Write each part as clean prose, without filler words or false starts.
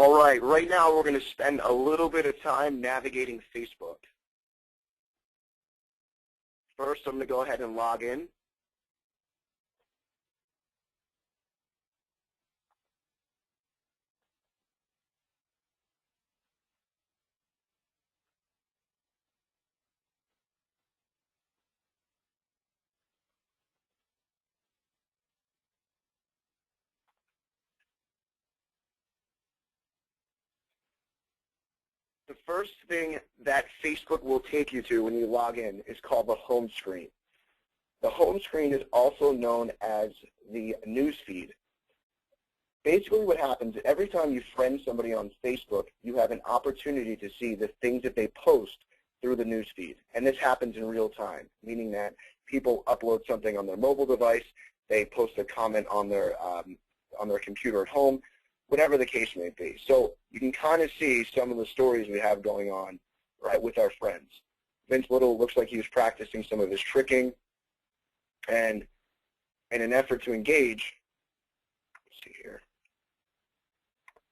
All right now we're going to spend a little bit of time navigating Facebook. First, I'm going to go ahead and log in. The first thing that Facebook will take you to when you log in is called the home screen. The home screen is also known as the news feed. Basically what happens, every time you friend somebody on Facebook, you have an opportunity to see the things that they post through the news feed. And this happens in real time, meaning that people upload something on their mobile device, they post a comment on their computer at home, whatever the case may be. So you can kind of see some of the stories we have going on, right, with our friends. Vince Little looks like he was practicing some of his tricking, and in an effort to engage, let's see here,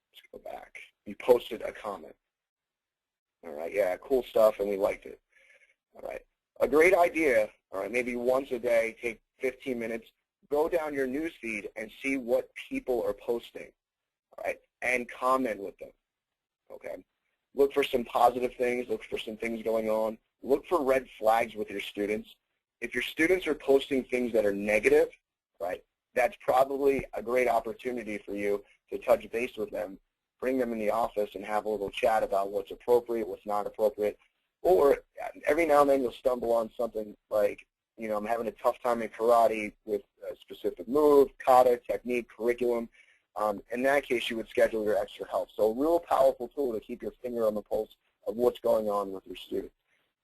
let's go back. He posted a comment. All right, yeah, cool stuff, and we liked it. All right, a great idea, all right, maybe once a day, take 15 minutes, go down your news feed and see what people are posting. Right, and comment with them, okay? Look for some positive things, look for some things going on. Look for red flags with your students. If your students are posting things that are negative, right, that's probably a great opportunity for you to touch base with them, bring them in the office and have a little chat about what's appropriate, what's not appropriate. Or every now and then you'll stumble on something like, you know, I'm having a tough time in karate with a specific move, kata, technique, curriculum. In that case, you would schedule your extra help. So a real powerful tool to keep your finger on the pulse of what's going on with your students.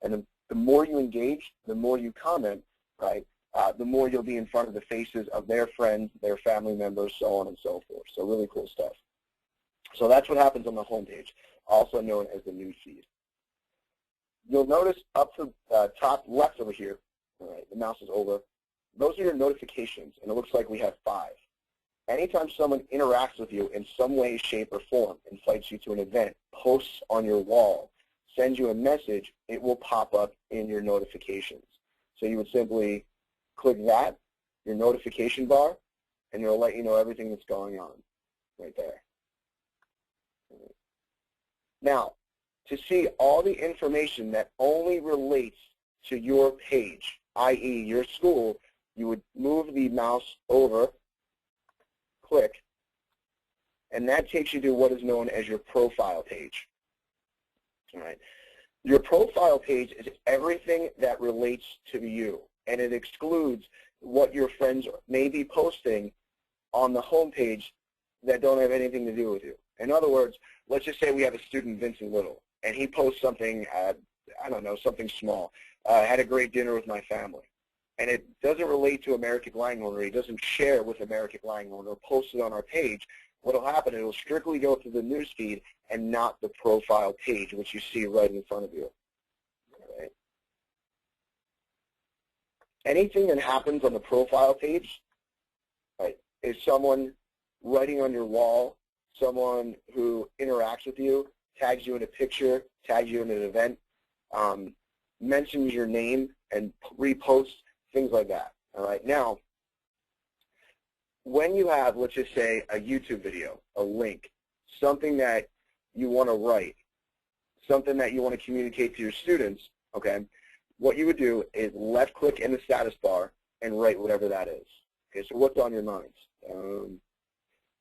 And the more you engage, the more you comment, right, the more you'll be in front of the faces of their friends, their family members, so on and so forth. So really cool stuff. So that's what happens on the home page, also known as the news feed. You'll notice up to top left over here, all right, the mouse is over, those are your notifications, and it looks like we have 5. Anytime someone interacts with you in some way, shape, or form, invites you to an event, posts on your wall, sends you a message, it will pop up in your notifications. So you would simply click that, your notification bar, and it'll let you know everything that's going on right there. Now, to see all the information that only relates to your page, i.e. your school, you would move the mouse over, click, and that takes you to what is known as your profile page. All right. Your profile page is everything that relates to you, and it excludes what your friends may be posting on the home page that don't have anything to do with you. In other words, let's just say we have a student, Vincent Little, and he posts something, I don't know, something small. Had a great dinner with my family. And it doesn't relate to American Langhorne, or he doesn't share with American Langhorne or post it on our page. What will happen, it will strictly go to the news feed and not the profile page, which you see right in front of you. All right. Anything that happens on the profile page, right, is someone writing on your wall, someone who interacts with you, tags you in a picture, tags you in an event, mentions your name and reposts, things like that. All right. Now, when you have, let's just say, a YouTube video, a link, something that you want to write, something that you want to communicate to your students, okay, what you would do is left-click in the status bar and write whatever that is. Okay, so what's on your minds?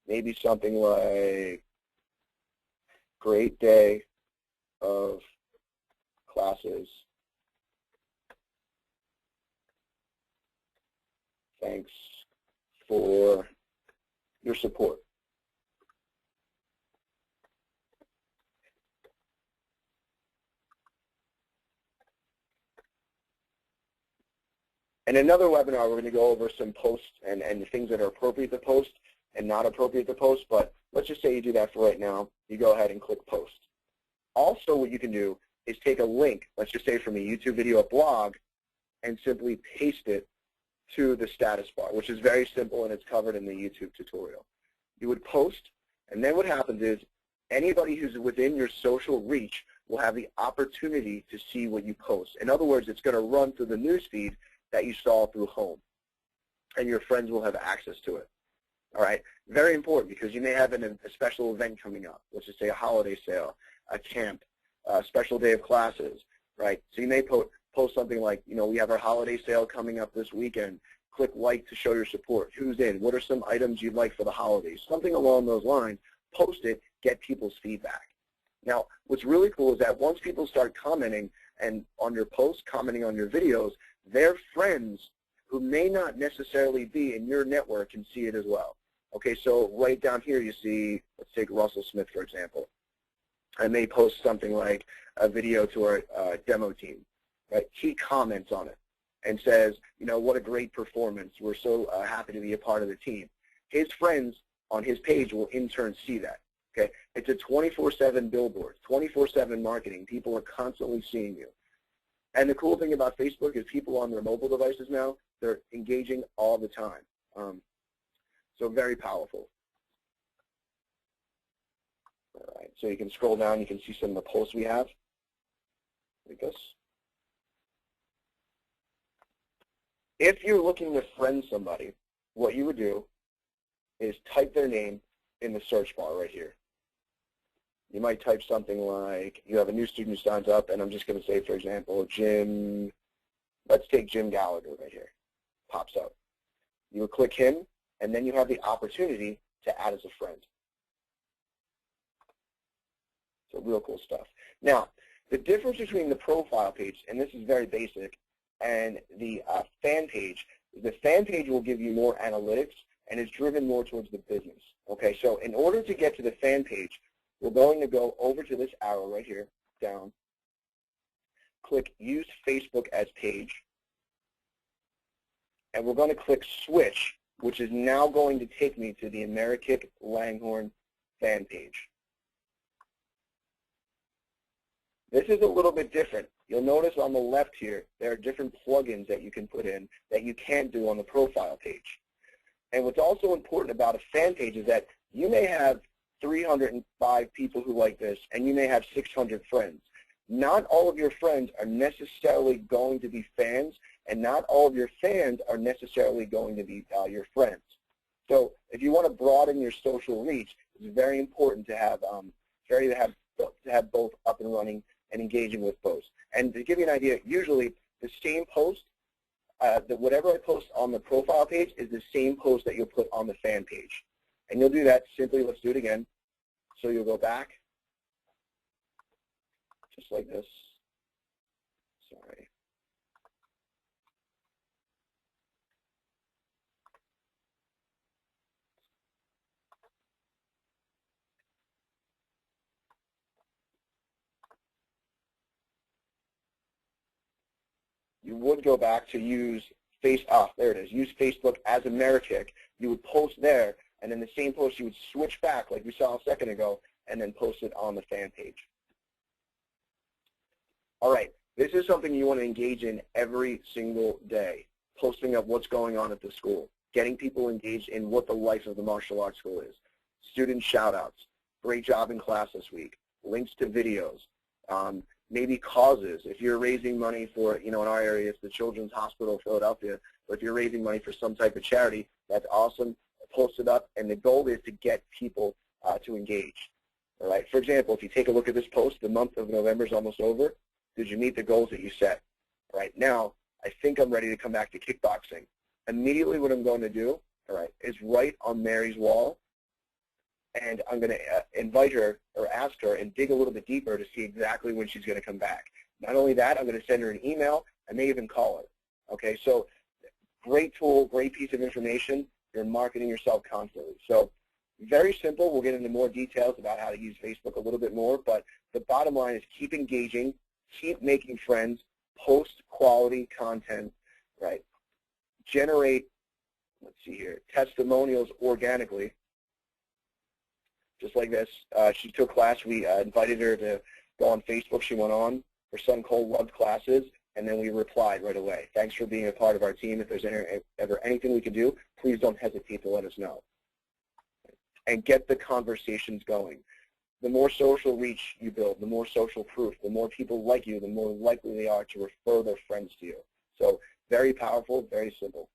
Maybe something like, great day of classes. Thanks for your support. In another webinar, we're going to go over some posts and things that are appropriate to post and not appropriate to post, but let's just say you do that for right now. You go ahead and click post. Also, what you can do is take a link, let's just say from a YouTube video, a blog, and simply paste it to the status bar, which is very simple and it's covered in the YouTube tutorial. You would post, and then what happens is Anybody who's within your social reach will have the opportunity to see what you post. In other words, it's going to run through the newsfeed that you saw through home, and your friends will have access to it. All right, very important, because you may have a special event coming up. Let's just say a holiday sale, a camp, a special day of classes, right? So you may post something like, we have our holiday sale coming up this weekend. Click like to show your support. Who's in? What are some items you'd like for the holidays? Something along those lines. Post it, get people's feedback. Now, what's really cool is that once people start commenting and on your posts, commenting on your videos, their friends who may not necessarily be in your network can see it as well. Okay, so right down here you see, let's take Russell Smith, for example. I may post something like a video to our demo team, right? He comments on it and says, what a great performance. We're so happy to be a part of the team. His friends on his page will in turn see that. Okay, it's a 24/7 billboard, 24/7 marketing. People are constantly seeing you. And the cool thing about Facebook is people on their mobile devices now, they're engaging all the time. So very powerful. All right, so you can scroll down, you can see some of the posts we have, like this. If you're looking to friend somebody, what you would do is type their name in the search bar right here. You might type something like, you have a new student who signs up, and I'm just going to say, for example, Jim, let's take Jim Gallagher right here. Pops up. You would click him, and then you have the opportunity to add as a friend. So real cool stuff. Now, the difference between the profile page, and this is very basic, and the fan page, the fan page will give you more analytics, and is driven more towards the business. Okay, so in order to get to the fan page, we're going to go over to this arrow right here, down, click Use Facebook as Page, and we're going to click Switch, which is now going to take me to the Amerikick Langhorne fan page. This is a little bit different. You'll notice on the left here, there are different plugins that you can put in that you can't do on the profile page. And what's also important about a fan page is that you may have 305 people who like this, and you may have 600 friends. Not all of your friends are necessarily going to be fans, and not all of your fans are necessarily going to be your friends. So if you want to broaden your social reach, it's very important to have both up and running and engaging with posts. And to give you an idea, usually the same post, whatever I post on the profile page is the same post that you'll put on the fan page. And you'll do that simply, let's do it again. So you'll go back, just like this. Sorry. You would go back to use there it is, use Facebook as Amerikick. You would post there, and in the same post you would switch back like we saw a second ago, and then post it on the fan page. All right, this is something you want to engage in every single day, posting up what's going on at the school, getting people engaged in what the life of the martial arts school is, student shout-outs, great job in class this week, links to videos, maybe causes. If you're raising money for, in our area, it's the Children's Hospital of Philadelphia, but if you're raising money for some type of charity, that's awesome. Post it up, and the goal is to get people to engage. All right. For example, if you take a look at this post, the month of November is almost over. Did you meet the goals that you set? All right. Now, I think I'm ready to come back to kickboxing. Immediately what I'm going to do, all right, is write on Mary's wall, and I'm going to invite her or ask her and dig a little bit deeper to see exactly when she's going to come back. Not only that, I'm going to send her an email. I may even call her. Okay, so great tool, great piece of information. You're marketing yourself constantly. So very simple. We'll get into more details about how to use Facebook a little bit more, but the bottom line is keep engaging, keep making friends, post quality content, right? Generate, let's see here, testimonials organically. Just like this. She took class. We invited her to go on Facebook. She went on. Her son Cole loved classes, and then we replied right away. Thanks for being a part of our team. If there's ever anything we can do, please don't hesitate to let us know. And get the conversations going. the more social reach you build, the more social proof, the more people like you, the more likely they are to refer their friends to you. So very powerful, very simple.